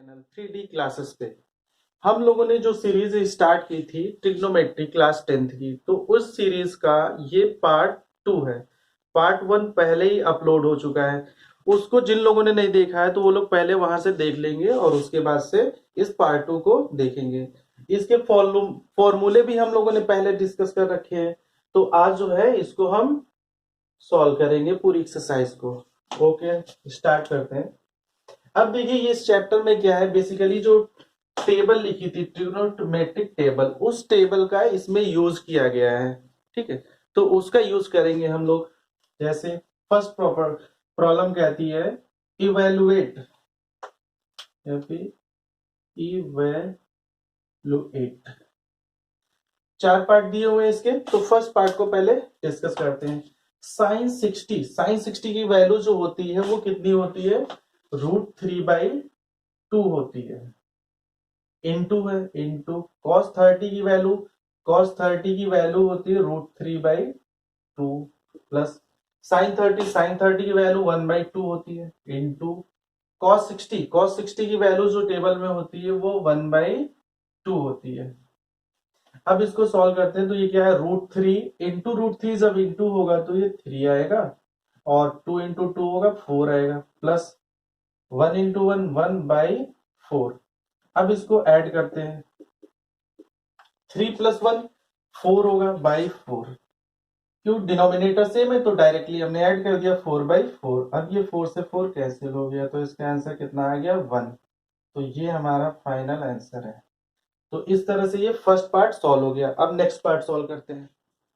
Channel 3D classes पे हम लोगों ने जो सीरीज स्टार्ट की थी ट्रिग्नोमेट्री क्लास 10th की, तो उस सीरीज का ये पार्ट 2 है। पार्ट 1 पहले ही अपलोड हो चुका है। उसको जिन लोगों ने नहीं देखा है तो वो लोग पहले वहां से देख लेंगे और उसके बाद से इस पार्ट 2 को देखेंगे। इसके फॉर्मूले भी हम लोगों ने पहले डिस्कस कर रखे हैं, तो आज जो है इसको हम सॉल्व करेंगे पूरी एक्सरसाइज को। ओके, स्टार्ट करते हैं। अब देखिए ये इस चैप्टर में क्या है, बेसिकली जो टेबल लिखी थी ट्रिग्नोमेट्रिक टेबल, उस टेबल का इसमें यूज किया गया है। ठीक है, तो उसका यूज करेंगे हम लोग। जैसे फर्स्ट प्रॉब्लम कहती है इवेलुएट, इवेलुएट। 4 पार्ट दिए हुए हैं इसके, तो फर्स्ट पार्ट को पहले डिस्कस करते हैं। sin60 की वैल्यू जो होती है वो कितनी होती है, √3/2 होती है। इनटू है इनटू cos30 की वैल्यू, cos30 की वैल्यू होती है √3/2 प्लस sin30 की वैल्यू 1/2 होती है इनटू cos60 की वैल्यू जो टेबल में होती है वो 1/2 होती है। अब इसको सॉल्व करते हैं तो ये क्या है, √3 इंटू √3, जब इंटू होगा तो ये 3 आएगा और 2 इंटू 2 होगा 4 आएगा प्लस 1 इंटू 1 1/4। अब इसको ऐड करते हैं, 3 + 1 4 होगा बाई 4। क्यों, डिनोमिनेटर सेम है तो डायरेक्टली हमने ऐड कर दिया 4/4। अब ये 4 से 4 कैंसिल हो गया तो इसका आंसर कितना आ गया, 1। तो ये हमारा फाइनल आंसर है। तो इस तरह से ये फर्स्ट पार्ट सॉल्व हो गया। अब नेक्स्ट पार्ट सॉल्व करते हैं।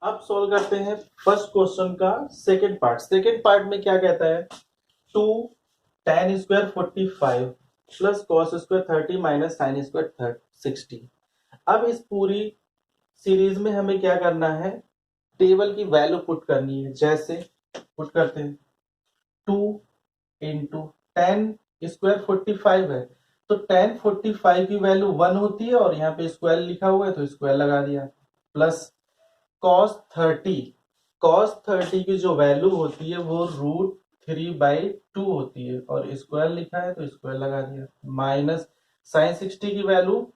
अब सॉल्व करते हैं फर्स्ट क्वेश्चन का सेकंड पार्ट। सेकंड पार्ट में क्या कहता है, 2 tan² 45 plus cos² 30 minus sin² 60। अब इस पूरी सीरीज में हमें क्या करना है, टेबल की वैल्यू पुट करनी है। जैसे पुट करते हैं 2 इंटू tan² 45 है तो tan 45 की वैल्यू 1 होती है और यहाँ पे स्क्वायर लिखा हुआ है तो स्क्वायर लगा दिया, प्लस cos30 की जो वैल्यू होती है वो √3/2 होती है और स्क्वायर लिखा है तो स्क्वायर लगा दिया, माइनस sin60 की वैल्यू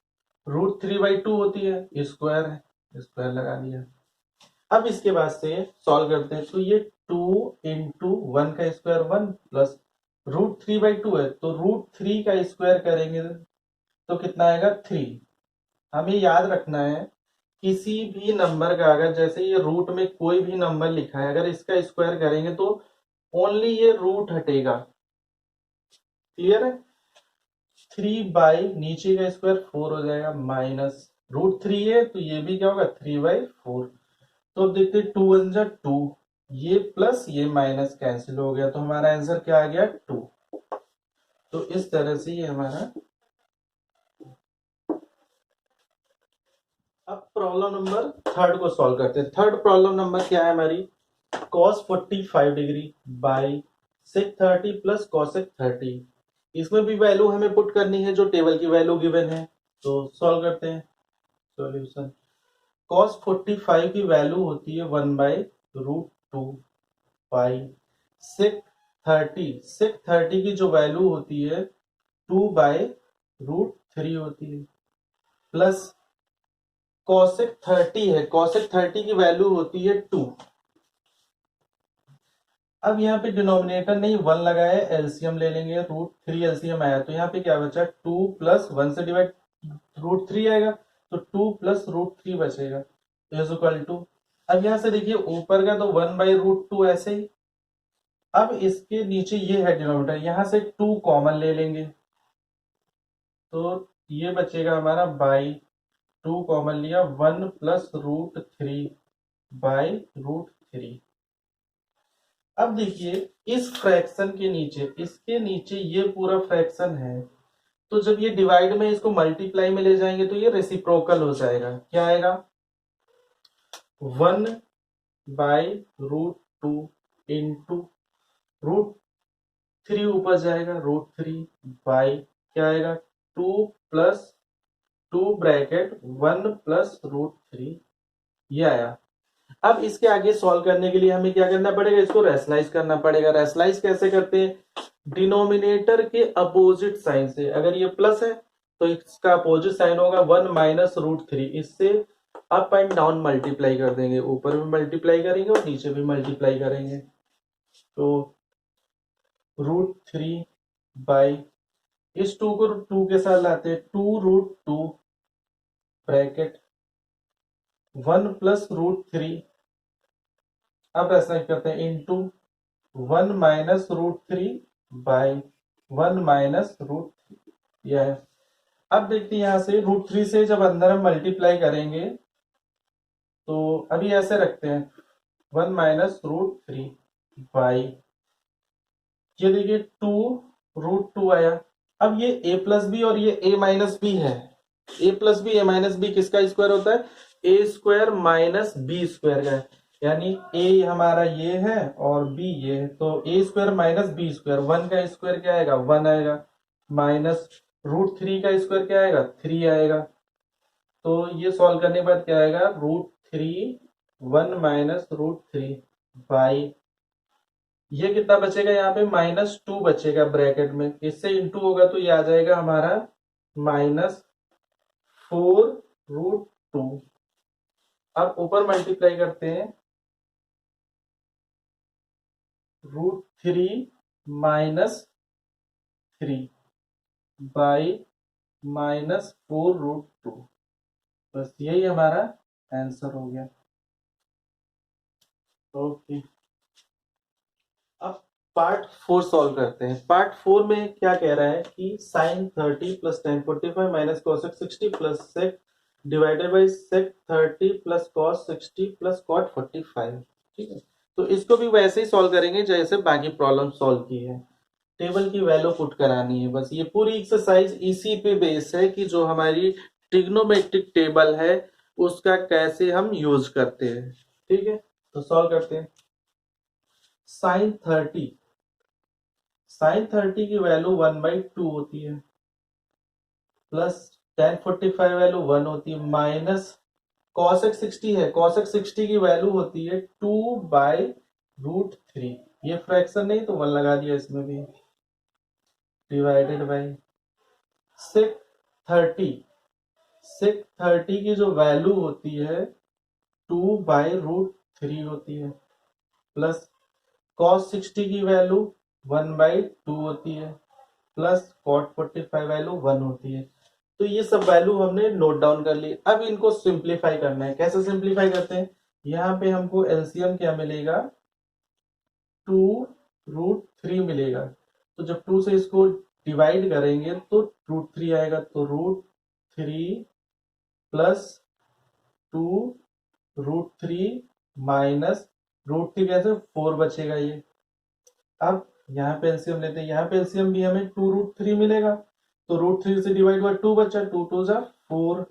√3/2 होती है, स्क्वायर है, स्क्वायर लगा दिया। अब इसके बाद से सॉल्व करते हैं तो ये 2 इंटू 1 का स्क्वायर 1 प्लस √3/2 है तो √3 का स्क्वायर करेंगे तो कितना आएगा, 3। हमें याद रखना है किसी भी नंबर का अगर जैसे ये रूट में कोई भी नंबर लिखा है, अगर इसका स्क्वायर करेंगे तो ओनली ये रूट हटेगा। क्लियर है, 3 नीचे का स्क्वायर 4 हो जाएगा माइनस √3 है तो ये भी क्या होगा 3/4। तो अब देखते 2 1 जा 2, ये प्लस ये माइनस कैंसिल हो गया तो हमारा आंसर क्या आ गया, 2। तो इस तरह से ये हमारा। अब प्रॉब्लम नंबर थर्ड को सॉल्व करते हैं। थर्ड प्रॉब्लम नंबर क्या है हमारी, cos 45 degree by sec 30 plus cosec 30। इसमें भी वैल्यू हमें पुट करनी है जो टेबल की वैल्यू गिवन है, तो सॉल्व करते हैं। सॉल्यूशन, cos 45 की वैल्यू होती है 1/√2 बाई sec 30 की जो वैल्यू होती है 2/√3 होती है, प्लस cosec 30 है, cosec 30 की वैल्यू होती है 2। अब यहाँ पे डिनोमिनेटर नहीं 1 लगाया, एलसीएम ले लेंगे, √3 एलसीएम आया तो यहाँ पे क्या बचा, 2 + 1 से डिवाइड √3 आएगा तो 2 + √3 बचेगा इज इक्वल टू। अब यहाँ से देखिए ऊपर का तो 1/√2 ऐसे ही। अब इसके नीचे ये है डिनोमिनेटर, यहाँ से 2 कॉमन ले लेंगे तो ये बचेगा हमारा बाई 2 कॉमन लिया 1 + √3/√3। अब देखिए इस फ्रैक्शन के नीचे, इसके नीचे ये पूरा फ्रैक्शन है तो जब ये डिवाइड में इसको मल्टीप्लाई में ले जाएंगे तो ये रेसिप्रोकल हो जाएगा। क्या आएगा, 1/√2 इंटू √3 ऊपर जाएगा √3 बाई क्या आएगा 2 + 2 ब्रैकेट 1 + √3, ये आया। अब इसके आगे सॉल्व करने के लिए हमें क्या करना पड़ेगा, इसको रैशनलाइज करना पड़ेगा। रैशनलाइज कैसे करते हैं, डिनोमिनेटर के अपोजिट साइन से, अगर ये प्लस है तो इसका अपोजिट साइन होगा 1 - √3, इससे अप एंड डाउन मल्टीप्लाई कर देंगे, ऊपर भी मल्टीप्लाई करेंगे और नीचे भी मल्टीप्लाई करेंगे। तो √3 इस 2 को 2 के साथ लाते हैं, 2√2 ब्रैकेट 1 + √3, अब ऐसा करते हैं इंटू 1 - √3/1 - √3, यह है। अब देखते हैं यहां से √3 से जब अंदर हम मल्टीप्लाई करेंगे तो अभी ऐसे रखते हैं 1 - √3 बाई, ये देखिए 2√2 आया। अब ये a+b और ये a-b है, a+b किसका स्क्वायर होता है, a² - b² का है, यानी a हमारा ये है और b ये है, तो a² - b², 1 का स्क्वायर क्या आएगा, 1 आएगा, माइनस √3 का स्क्वायर क्या आएगा, 3 आएगा। तो ये सॉल्व करने के बाद क्या आएगा, √3 1 - √3 बाई, ये कितना बचेगा, यहाँ पे -2 बचेगा ब्रैकेट में, इससे इंटू होगा तो ये आ जाएगा हमारा -4√2। अब ऊपर मल्टीप्लाई करते हैं, √3 - 3 बाई -4√2, बस यही हमारा आंसर हो गया। ओके, अब पार्ट 4 सॉल्व करते हैं। पार्ट 4 में क्या कह रहा है कि sin 30 + tan 45 minus cosec 60 plus sec divided by sec 30 plus cos 60 plus cot 45। ठीक है, तो इसको भी वैसे ही सॉल्व करेंगे जैसे बाकी प्रॉब्लम सॉल्व की है, टेबल की वैल्यू पुट करानी है बस। ये पूरी एक्सरसाइज इसी पे बेस है कि जो हमारी ट्रिग्नोमेट्रिक टेबल है उसका कैसे हम यूज करते हैं। ठीक है, तो सॉल्व करते हैं। sin 30 की वैल्यू 1/2 होती है, प्लस tan 45 वैल्यू 1 होती है, माइनस cosec 60 है, cosec 60 की वैल्यू होती है 2/√3, ये फ्रैक्शन नहीं तो 1 लगा दिया इसमें भी, डिवाइडेड बाई sec 30, sec 30 की जो वैल्यू होती है 2/√3 होती है, प्लस cos 60 की वैल्यू 1/2 होती है, प्लस cot 45 वैल्यू 1 होती है। तो ये सब वैल्यू हमने नोट डाउन कर ली। अब इनको सिंप्लीफाई करना है, कैसे सिंप्लीफाई करते हैं, यहाँ पे हमको एलसीएम क्या मिलेगा, 2√3 मिलेगा, तो जब 2 से इसको डिवाइड करेंगे तो √3 आएगा, तो √3 प्लस 2√3 माइनस √3 कैसे 4 बचेगा ये। अब यहाँ पे एलसीएम लेते हैं, यहाँ पे एलसीएम भी हमें 2√3 मिलेगा, तो √3 से डिवाइड हुआ 2 बचा, 2 2 जा 4,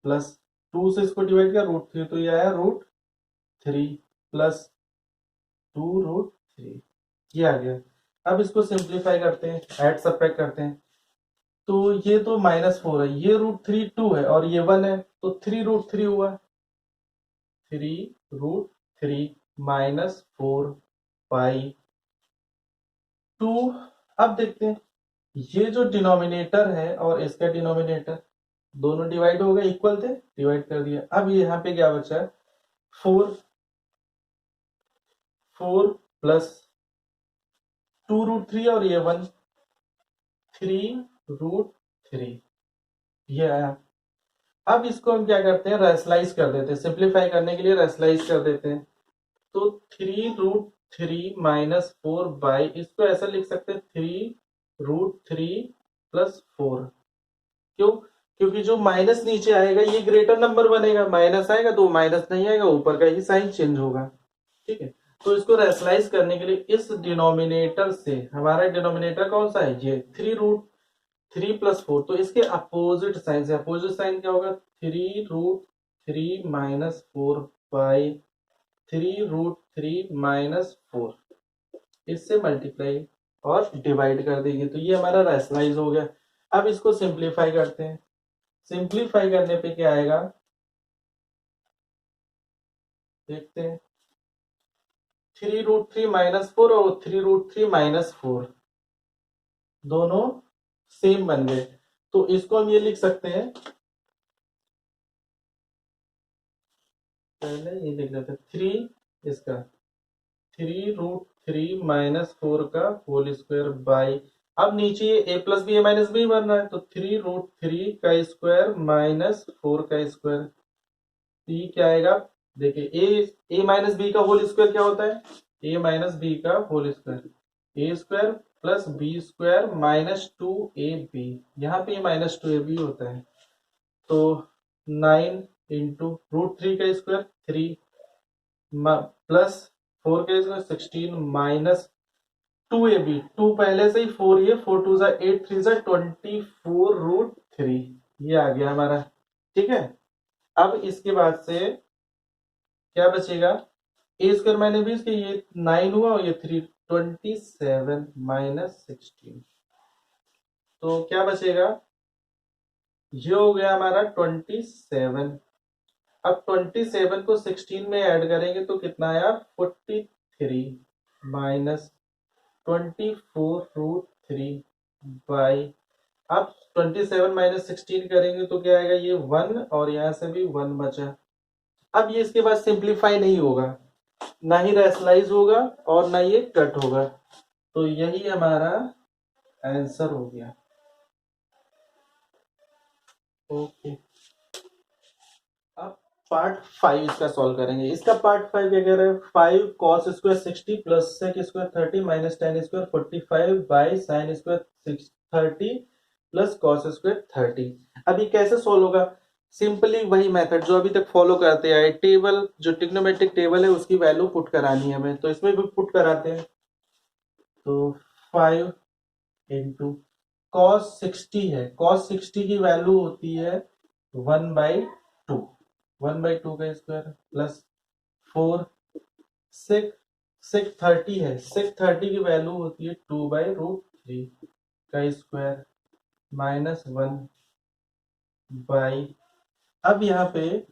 प्लस 2 से इसको डिवाइड किया √3, तो ये आया √3 प्लस 2√3, ये आ गया। अब इसको सिंप्लीफाई करते हैं, ऐड सबट्रैक्ट करते हैं, तो ये तो -4 है, ये √3 2 है और ये 1 है, तो 3√3 हुआ, 3√3 -4 पाई 2। अब देखते हैं, ये जो डिनोमिनेटर है और इसका डिनोमिनेटर दोनों डिवाइड हो गए, इक्वल थे, डिवाइड कर दिया। अब यहाँ पे क्या बचा है, 4 प्लस 2√3 और ये 1, 3√3, ये आया। अब इसको हम क्या करते हैं, रेशनलाइज कर देते हैं, सिंप्लीफाई करने के लिए रेशनलाइज कर देते हैं, तो 3√3 -4 बाई, इसको ऐसा लिख सकते हैं 3√3 प्लस 4। क्यों, क्योंकि जो माइनस नीचे आएगा ये ग्रेटर नंबर बनेगा, माइनस आएगा तो माइनस नहीं आएगा, ऊपर का ही साइन चेंज होगा। ठीक है, तो इसको रेशनलाइज करने के लिए इस डिनोमिनेटर से, हमारा डिनोमिनेटर कौन सा है, ये 3√3 प्लस 4, तो इसके अपोजिट साइन से, अपोजिट साइन क्या होगा, 3√3 -4 बाई 3√3 -4, इससे मल्टीप्लाई और डिवाइड कर देंगे, तो ये हमारा रेशनलाइज हो गया। अब इसको सिंप्लीफाई करते हैं, सिंप्लीफाई करने पे क्या आएगा, देखते हैं, 3√3 -4 और 3√3 -4, दोनों सेम बन गए। तो इसको हम ये लिख सकते हैं, पहले ये लिख लेते हैं 3, इसका 3√3 - 4 का होल स्क्वायर बाई, अब नीचे ये a plus B A minus B बन रहा है, तो 3√3 का स्क्वायर -4 का स्क्वायर, ये क्या आएगा, देखिए a माइनस बी का होल स्क्वायर क्या होता है, a माइनस बी का whole square A square plus B square -2ab, यहाँ पे -2ab होता है। तो 9 इंटू √3 का स्क्वायर 3 प्लस 4 का स्क्वायर 16 -2ab, 2 पहले से ही 4, ये 4 2 8 3 24√3, ये आ गया हमारा। ठीक है, अब इसके बाद से क्या बचेगा, ए स्क्वायर माइनस बी स्क्वायर, ये 9 हुआ और ये 3, 27 -16, तो क्या बचेगा, ये हो गया हमारा 27। अब 27 को 16 में ऐड करेंगे तो कितना आया, 43 -24√3 बाई, अब 27 -16 करेंगे तो क्या आएगा, ये 1 और यहां से भी 1 बचा। अब ये इसके बाद सिंप्लीफाई नहीं होगा, ना ही रैशनलाइज होगा और ना ये कट होगा, तो यही हमारा आंसर हो गया। ओके, अब पार्ट 5 इसका सॉल्व करेंगे। इसका पार्ट 5 क्या कह रहा है, 5 cos square 60 plus sec square 30 minus tan square 45 by sin square 30 plus cos square 30। अब ये कैसे सॉल्व होगा, सिंपली वही मेथड जो अभी तक फॉलो करते आए, टेबल जो ट्रिग्नोमेट्रिक टेबल है उसकी वैल्यू पुट करानी है हमें, तो इसमें भी पुट कराते हैं। तो 5 इंटू cos 60 है, cos 60 की वैल्यू होती है 1/2, 1/2 का स्क्वायर प्लस 4 sec 30 है, sec 30 की वैल्यू होती है 2/√3 का स्क्वायर -1 बाई, अब यहाँ पे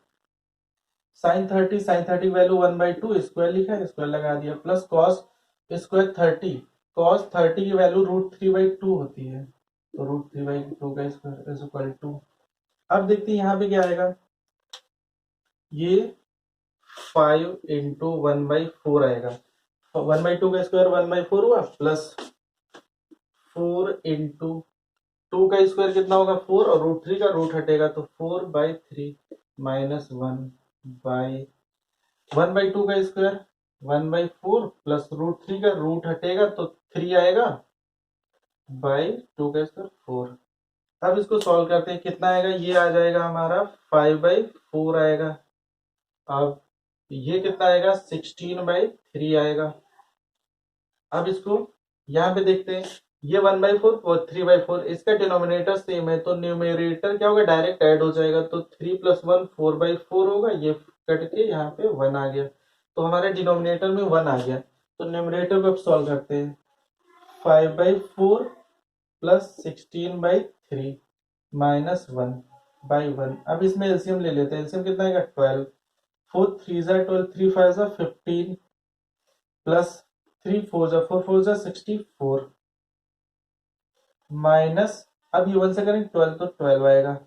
sin 30 की वैल्यू 1/2 स्क्वायर लिखा है, स्क्वायर लगा दिया, प्लस cos स्क्वायर 30, cos 30 की वैल्यू √3/2 होती है, तो √3/2 का स्क्वायर इज इक्वल टू, अब देखते हैं यहाँ पे क्या आएगा, ये 5 इंटू 1/4 आएगा, 1/2 का स्क्वायर 1/4 हुआ, प्लस 4 इंटू 2 का स्क्वायर कितना होगा 4, और √3 का रूट हटेगा तो 4/3 -1 बाई 1/2 का स्क्वायर 1/4 प्लस √3 का रूट हटेगा तो 3 आएगा बाई 2 का स्क्वायर 4। अब इसको सॉल्व करते हैं, कितना आएगा, ये आ जाएगा हमारा 5/4 आएगा। अब ये कितना आएगा, 16/3 आएगा। अब इसको यहाँ पे देखते हैं, ये 1/4 और 3/4, इसका डिनोमिनेटर सेम है तो न्यूमेरेटर क्या होगा, डायरेक्ट ऐड हो जाएगा, तो 3 + 1 4/4 होगा, ये कट के यहाँ पे 1 आ गया, तो हमारे डिनोमिनेटर में 1 आ गया। तो न्यूमेरेटर को अब सॉल्व करते हैं, 5/4 प्लस 16/3 -1/1। अब इसमें एलसीएम ले लेते हैं, एलसीएम कितना आएगा 12, 4 3 12, 3 5 15 प्लस 3 4 4 4 64 माइनस, अब ये 1 से करेंगे 12 तो 12 आएगा।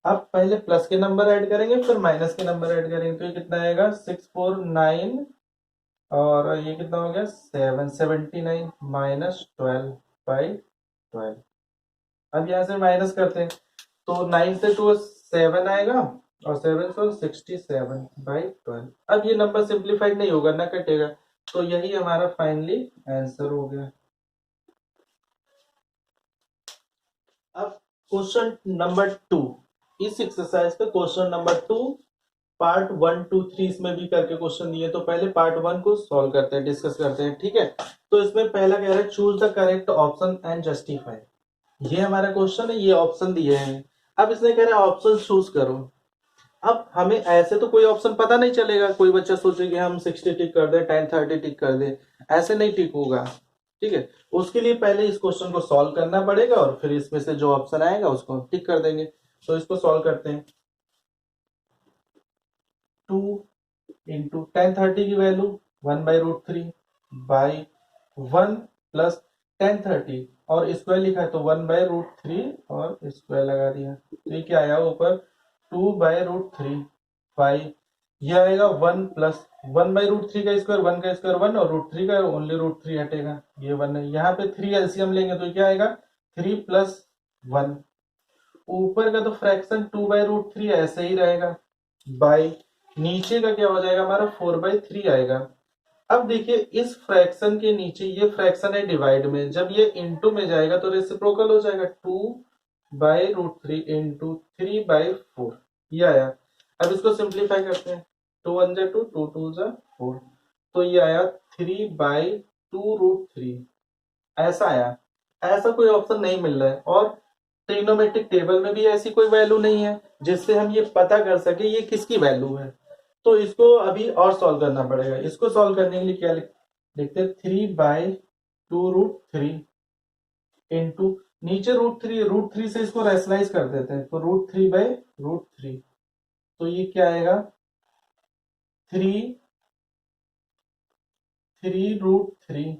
अब पहले प्लस के नंबर ऐड करेंगे फिर माइनस के नंबर ऐड करेंगे, तो ये कितना आएगा 6 4 9 और ये कितना हो गया 7 79 -12/12। अब यहाँ से माइनस करते हैं, तो 9 से 2 7 आएगा और 7 से 67/12। अब ये नंबर सिंप्लीफाइड नहीं होगा ना कटेगा, तो यही हमारा फाइनली आंसर हो गया। अब क्वेश्चन नंबर 2, इस एक्सरसाइज का क्वेश्चन नंबर 2 पार्ट 1 2 3 इसमें भी करके क्वेश्चन दिए, तो पहले पार्ट 1 को सॉल्व करते हैं, डिस्कस करते हैं। ठीक है, तो इसमें पहला कह रहा है choose the correct option and justify, ये हमारा क्वेश्चन है, ये ऑप्शन दिए हैं। अब इसने कह रहा है ऑप्शन चूज करो। अब हमें ऐसे तो कोई ऑप्शन पता नहीं चलेगा, कोई बच्चा सोचे कि हम 60 टिक कर दे 10 30 टिक कर दे, ऐसे नहीं टिक होगा। ठीक है, उसके लिए पहले इस क्वेश्चन को सॉल्व करना पड़ेगा और फिर इसमें से जो ऑप्शन आएगा उसको टिक कर देंगे। तो इसको सॉल्व करते हैं, 2 इंटू 10 30 की value 1/√3 by 1 plus ten thirty और स्क्वायर लिखा है तो 1/√3 और स्क्वायर लगा दिया, तो ये क्या आया ऊपर 2/√3 5, यह आएगा 1 प्लस 1/√3 का स्क्वायर, 1 का स्क्वायर 1 और √3 का ओनली √3 हटेगा, ये 1 है। यहाँ पे 3 एलसीएम लेंगे तो क्या आएगा 3 प्लस 1, ऊपर का तो फ्रैक्शन 2/√3 ऐसे ही रहेगा, बाई नीचे का क्या हो जाएगा हमारा 4/3 आएगा। अब देखिए इस फ्रैक्शन के नीचे ये फ्रैक्शन है डिवाइड में, जब ये इनटू में जाएगा तो रेसिप्रोकल हो जाएगा 2/√3 इंटू 3/4, ये आया। अब इसको सिंप्लीफाई करते हैं, 2 1 जा 2, 2 2 जा 4, तो ये आया 3/2√3, ऐसा आया। ऐसा कोई ऑप्शन नहीं मिल रहा है और ट्रिग्नोमेट्रिक टेबल में भी ऐसी कोई वैल्यू नहीं है जिससे हम ये पता कर सके ये किसकी वैल्यू है, तो इसको अभी और सॉल्व करना पड़ेगा। इसको सॉल्व करने के लिए क्या लिखते हैं 3/2√3 इंटू नीचे √3 से इसको रेशनलाइज कर देते हैं तो √3/√3, तो ये क्या आएगा 3√3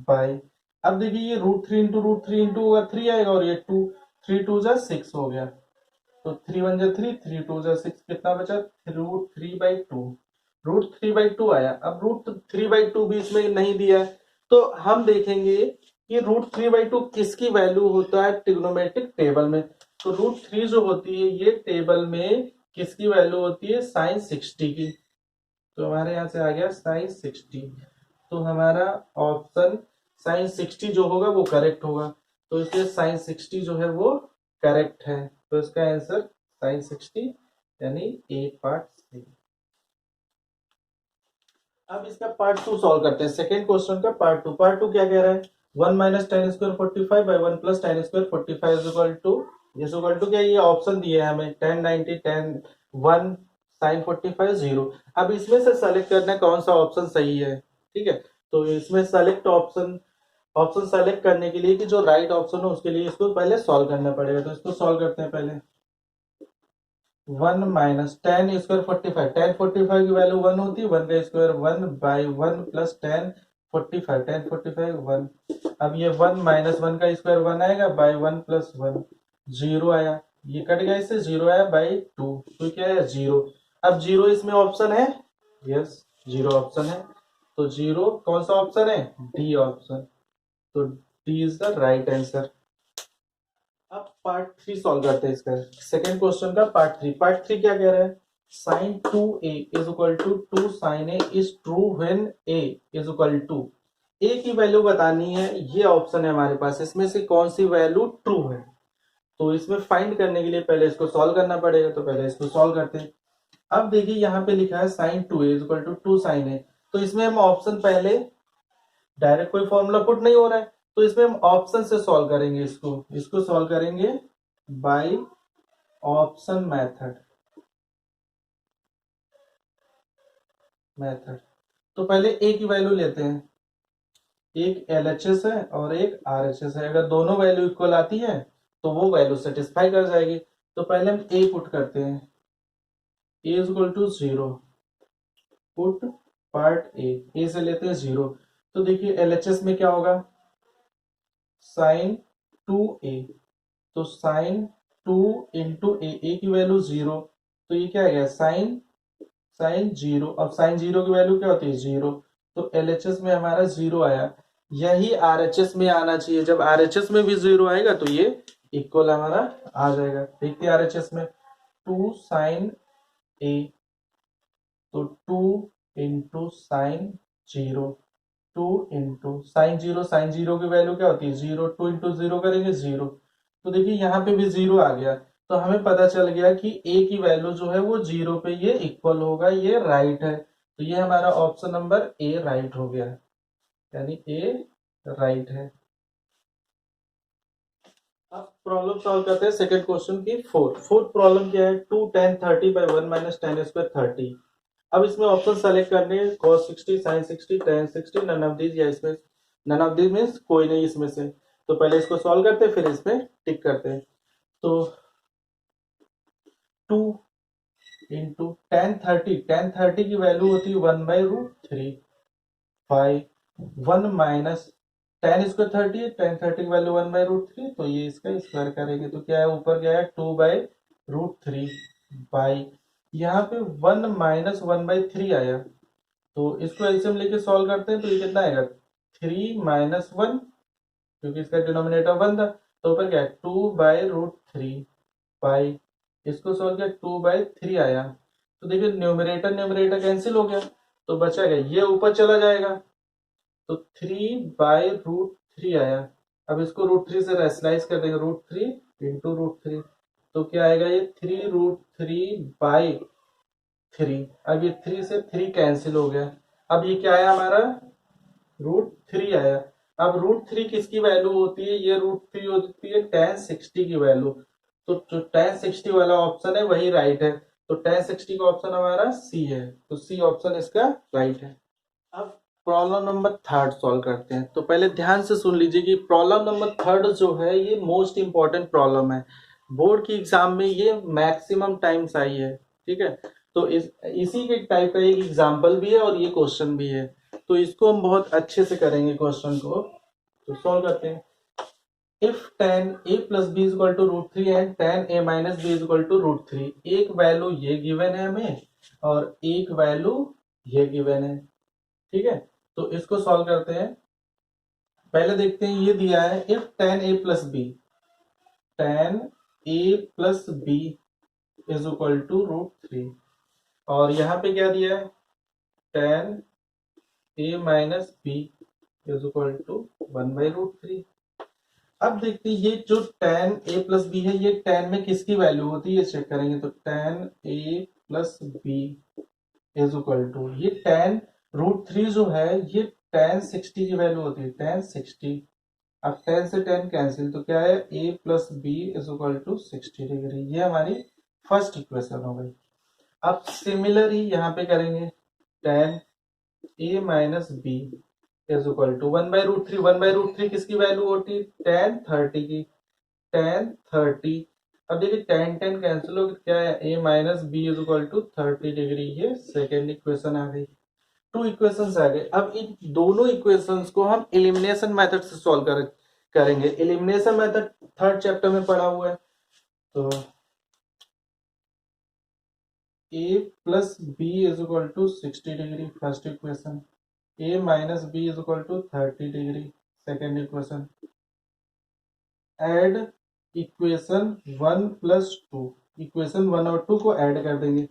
बाई, अब देखिए ये √3 इंटू √3 इंटू होगा 3 आएगा और ये 2, 3 2 जा 6 हो गया, तो 3 1 जा 3, 3 2 जा 6, कितना बचा √3/2, √3/2 आया। अब √3/2 भी इसमें नहीं दिया है तो हम देखेंगे कि √3/2 किसकी वैल्यू होता है ट्रिग्नोमेट्रिक टेबल में, तो √3 जो होती है ये टेबल में किसकी वैल्यू होती है sin60 की, तो हमारे यहाँ से आ गया sin60, तो हमारा ऑप्शन sin60 जो होगा वो करेक्ट होगा, तो इसलिए sin60 जो है वो करेक्ट है, तो इसका आंसर sin60 यानी ए पार्ट सी। अब इसका पार्ट 2 सॉल्व करते हैं, सेकेंड क्वेश्चन का पार्ट 2। पार्ट 2 क्या कह रहा है 1 minus ten square 45 by 1 plus ten square 45 is equal to क्या, ये ऑप्शन दिए हैं हमें 10 90 10 1 साइन 45 0। अब इसमें से सेलेक्ट करना है कौन सा ऑप्शन सही है, ठीक है, तो इसमें सेलेक्ट ऑप्शन सेलेक्ट करने के लिए कि जो राइट ऑप्शन हो उसके लिए इसको पहले सॉल्व करना पड़ेगा, तो इसको सॉल्व करते हैं पहले। 1 माइनस टेन स्क्वायर 45, टेन 45 की वैल्यू 1 होती है, 1 का square 1 by 1 plus ten 45, ten 45 1, अब ये 1 माइनस 1 का स्क्वायर 1 आएगा बाई 1 प्लस 1, 0 आया, ये कट गया, इससे 0 आया बाई 2, तो क्या है 0। अब 0 इसमें ऑप्शन है, यस 0 ऑप्शन है, तो 0 कौन सा ऑप्शन है, डी ऑप्शन, तो D is the right answer. अब पार्ट 3 सॉल्व करते हैं इसका, सेकंड क्वेश्चन का पार्ट 3। पार्ट 3 क्या कह रहा है sin 2a is equal to 2 sin a is true when a is equal to, a की वैल्यू बतानी है, ये ऑप्शन है हमारे पास, इसमें से कौन सी वैल्यू ट्रू है, तो इसमें फाइंड करने के लिए पहले इसको सॉल्व करना पड़ेगा, तो पहले इसको सॉल्व करते हैं। अब देखिए यहाँ पे लिखा है sin 2a is equal to 2 sin a, तो इसमें हम ऑप्शन पहले डायरेक्ट कोई फॉर्मूला पुट नहीं हो रहा है, तो इसमें हम ऑप्शन से सॉल्व करेंगे, इसको सॉल्व करेंगे बाय ऑप्शन मेथड। तो पहले ए की वैल्यू लेते हैं, एक LHS है और एक RHS है, अगर दोनों वैल्यू इक्वल आती है तो वो वैल्यू सेटिस्फाई कर जाएगी, तो पहले हम ए पुट करते हैं, A is equal to 0, put part A से लेते हैं 0, तो देखिए LHS में क्या होगा साइन 2a, तो साइन 2 इंटू ए की वैल्यू 0, तो ये क्या आ गया साइन साइन 0, अब साइन 0 की वैल्यू क्या होती है 0, तो LHS में हमारा 0 आया, यही RHS में आना चाहिए, जब RHS में भी 0 आएगा तो ये इक्वल हमारा आ जाएगा। देखते हैं RHS में 2 साइन a, तो 2 into sine 0, 2 into sine 0, sine 0 की वैल्यू क्या होती है 0, 2 इंटू 0 करेंगे 0, तो देखिए यहाँ पे भी 0 आ गया, तो हमें पता चल गया कि a की वैल्यू जो है वो 0 पे ये इक्वल होगा, ये राइट है, तो ये हमारा ऑप्शन नंबर ए राइट हो गया, यानी ए राइट है। अब प्रॉब्लम सॉल्व करते हैं सेकंड क्वेश्चन की फोर्थ प्रॉब्लम क्या है 2 tan 30 by 1 minus tan square 30। अब इसमें ऑप्शन सेलेक्ट करने cos 60 sin 60 tan 60 none of these, या इसमें नन ऑफ दीज मींस कोई नहीं इसमें से, तो पहले इसको सॉल्व करते हैं फिर इसमें टिक करते हैं, तो 2 इंटू tan 30 की वैल्यू होती है 1/√3 5 1 माइनस टेन स्क्वायर 30 है, टेन 30 की वैल्यू 1/√3, तो ये इसका स्क्वायर करेंगे तो क्या है, ऊपर क्या है 2/√3 बाई, यहाँ पे 1 माइनस 1/3 आया, तो इसको एलसीएम लेके सॉल्व करते हैं तो ये कितना आएगा 3 - 1, क्योंकि इसका डिनोमिनेटर 1 था, तो ऊपर क्या है 2/√3 बाई, इसको सॉल्व किया 2/3 आया, तो देखिए न्यूमरेटर न्यूमरेटर कैंसिल हो गया, तो बचा गया ये ऊपर चला जाएगा, तो 3/√3 आया। अब इसको √3 से रेशनलाइज कर देंगे, √3 इंटू √3, तो क्या आएगा ये 3√3/3। अब ये 3 से 3 कैंसिल हो गया, अब ये क्या आया हमारा √3 आया। अब √3 किसकी वैल्यू होती है, ये √3 होती है tan60 की वैल्यू, तो जो tan60 वाला ऑप्शन है वही राइट है, तो tan60 का ऑप्शन हमारा सी है, तो सी ऑप्शन इसका राइट है। अब प्रॉब्लम नंबर थर्ड सॉल्व करते हैं, तो पहले ध्यान से सुन लीजिए कि प्रॉब्लम नंबर थर्ड जो है ये मोस्ट इंपॉर्टेंट प्रॉब्लम है, बोर्ड की एग्जाम में ये मैक्सिमम टाइम्स आई है, ठीक है, तो इसी के टाइप का एक एग्जाम्पल भी है और ये क्वेश्चन भी है, तो इसको हम बहुत अच्छे से करेंगे क्वेश्चन को, तो सॉल्व करते हैं। If tan a plus b is equal to √3 and tan a minus b is equal to √3, एक वैल्यू ये गिवन है हमें और एक वैल्यू ये गिवन है, ठीक है, तो इसको सॉल्व करते हैं। पहले देखते हैं ये दिया है if tan a plus b, tan a plus b is equal to √3, और यहाँ पे क्या दिया है tan a minus b is equal to 1/√3। अब देखते हैं ये जो tan a plus b है ये tan में किसकी वैल्यू होती है ये चेक करेंगे, तो tan a plus b is equal to, ये tan √3 जो है ये tan60 की वैल्यू होती है, tan60, अब tan से tan कैंसिल, तो क्या है a plus b is equal to 60 degree, ये हमारी फर्स्ट इक्वेशन हो गई। अब सिमिलर ही यहाँ पे करेंगे, tan a minus b is equal to 1/√3, 1/√3 किसकी वैल्यू होती है tan30 की, tan30, अब देखिए tan कैंसिल हो, क्या है a minus B is equal to 30 degree, ये सेकेंड इक्वेशन आ गई, टू इक्वेशंस आ गए। अब इन दोनों इक्वेशंस को हम एलिमिनेशन मेथड से सॉल्व करेंगे, एलिमिनेशन मेथड थर्ड चैप्टर में पढ़ा हुआ है, तो a plus B is equal to 60 degree first equation, a minus B is equal to 30 degree second equation, add equation 1 plus 2, equation 1 और 2 को ऐड कर देंगे,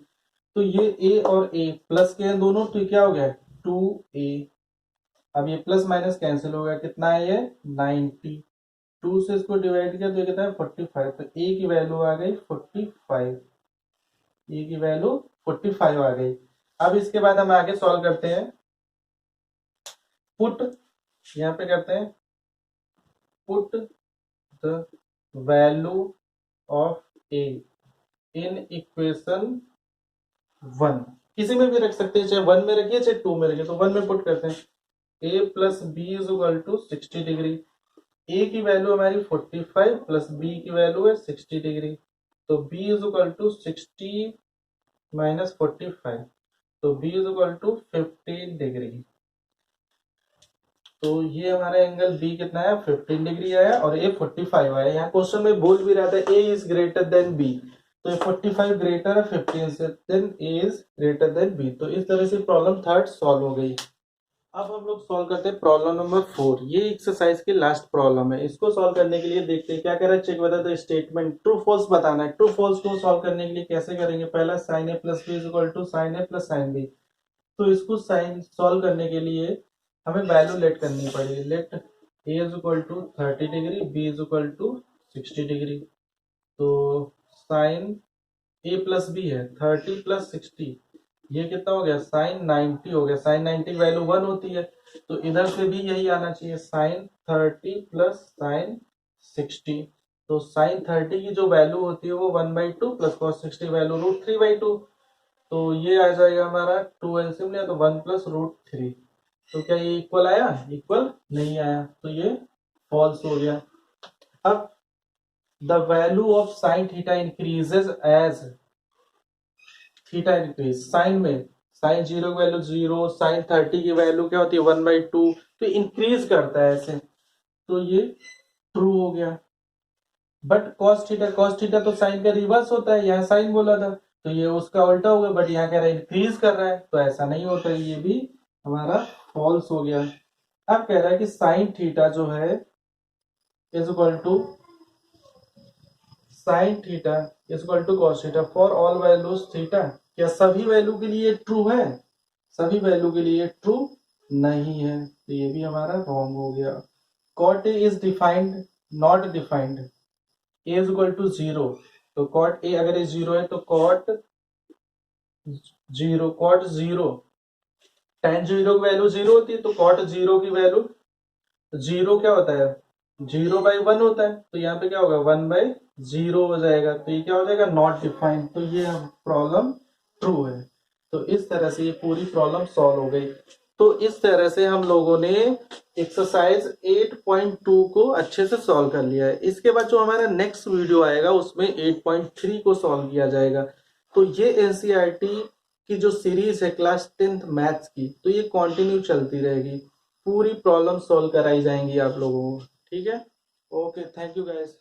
तो ये a और a प्लस के हैं दोनों, तो क्या हो गया 2a, अब ये प्लस माइनस कैंसिल हो गया, कितना है ये 90, 2 से इसको डिवाइड किया तो ये कितना है 45, तो a की वैल्यू आ गई 45, a की वैल्यू 45 आ गई। अब इसके बाद हम आगे सॉल्व करते हैं, पुट, यहाँ पे करते हैं put the value of a in equation 1, किसी में भी रख सकते हैं, चाहे 1 में रखिए चाहे 2 में रखिए, तो 1 में पुट करते हैं a plus B is equal to 60 degree, a की वैल्यू हमारी 45 प्लस b की वैल्यू है 60 डिग्री, तो b is equal to 60 minus 45, तो b is equal to 15 degree, तो ये हमारा एंगल b कितना है 15 डिग्री आया और a 45 आया। यहाँ क्वेश्चन में बोल भी रहा था a is greater than b, तो ये 45 ग्रेटर है 15 से, then a is greater than b, तो इस तरह से प्रॉब्लम थर्ड सॉल्व हो गई। अब हम लोग सॉल्व करते हैं प्रॉब्लम नंबर 4, ये एक्सरसाइज की लास्ट प्रॉब्लम है, इसको सॉल्व करने के लिए देखते हैं क्या कर रहा है, चेक बता दो, स्टेटमेंट ट्रू फॉल्स बताना है, ट्रू फॉल्स को सॉल्व करने के लिए कैसे करेंगे, पहला sine A plus B is equal to sine A plus sine B, तो इसको साइन सॉल्व करने के लिए हमें वैल्यू लेट करनी पड़ेगी, let A is equal to 30 degree B is equal to 60 degree, तो साइन ए प्लस बी है 30 प्लस 60, ये कितना हो गया साइन 90 हो गया, साइन 90 की वैल्यू 1 होती है, तो इधर से भी यही आना चाहिए साइन 30 प्लस साइन 60, तो साइन 30 की जो वैल्यू होती है वो 1/2 प्लस कॉस 60 वैल्यू √3/2, तो ये आ जाएगा हमारा 2 एलसीएम लिया तो 1 प्लस √3, तो क्या ये इक्वल आया, इक्वल नहीं आया, तो ये फॉल्स हो गया। अब the value of sine theta increases as theta increase, sine में साइन 0 की वैल्यू 0, साइन 30 की वैल्यू क्या होती है 1/2, तो इंक्रीज करता है ऐसे, तो ये ट्रू हो गया। बट cos थीटा तो साइन का रिवर्स होता है, यहाँ साइन बोला था तो ये उसका उल्टा हो गया, बट यहाँ कह रहा है इंक्रीज कर रहा है, तो ऐसा नहीं होता है, ये भी हमारा फॉल्स हो गया। अब कह रहा है कि साइन थीटा जो है is equal to sine theta is equal to cos theta for all values theta. क्या सभी वैल्यू के लिए ट्रू है? सभी वैल्यू के लिए ट्रू नहीं है, तो ये भी हमारा रॉन्ग हो गया। Cot A is defined not defined, A is equal to zero, तो कॉट ए अगर ए जीरो है तो कॉट जीरो टेन जीरो की वैल्यू जीरो होती है, तो कॉट जीरो की वैल्यू जीरो क्या होता है, 0/1 होता है, तो यहाँ पे क्या होगा 1/0 हो जाएगा, तो ये क्या हो जाएगा नॉट डिफाइंड, तो ये प्रॉब्लम ट्रू है। तो इस तरह से ये पूरी प्रॉब्लम सॉल्व हो गई। तो इस तरह से हम लोगों ने एक्सरसाइज 8.2 को अच्छे से सॉल्व कर लिया है। इसके बाद जो हमारा नेक्स्ट वीडियो आएगा उसमें 8.3 को सॉल्व किया जाएगा। तो ये एनसीईआरटी की जो सीरीज है क्लास 10th मैथ्स की, तो ये कंटिन्यू चलती रहेगी, पूरी प्रॉब्लम सॉल्व कराई जाएंगी आप लोगों को। ठीक है, ओके, थैंक यू गाइस।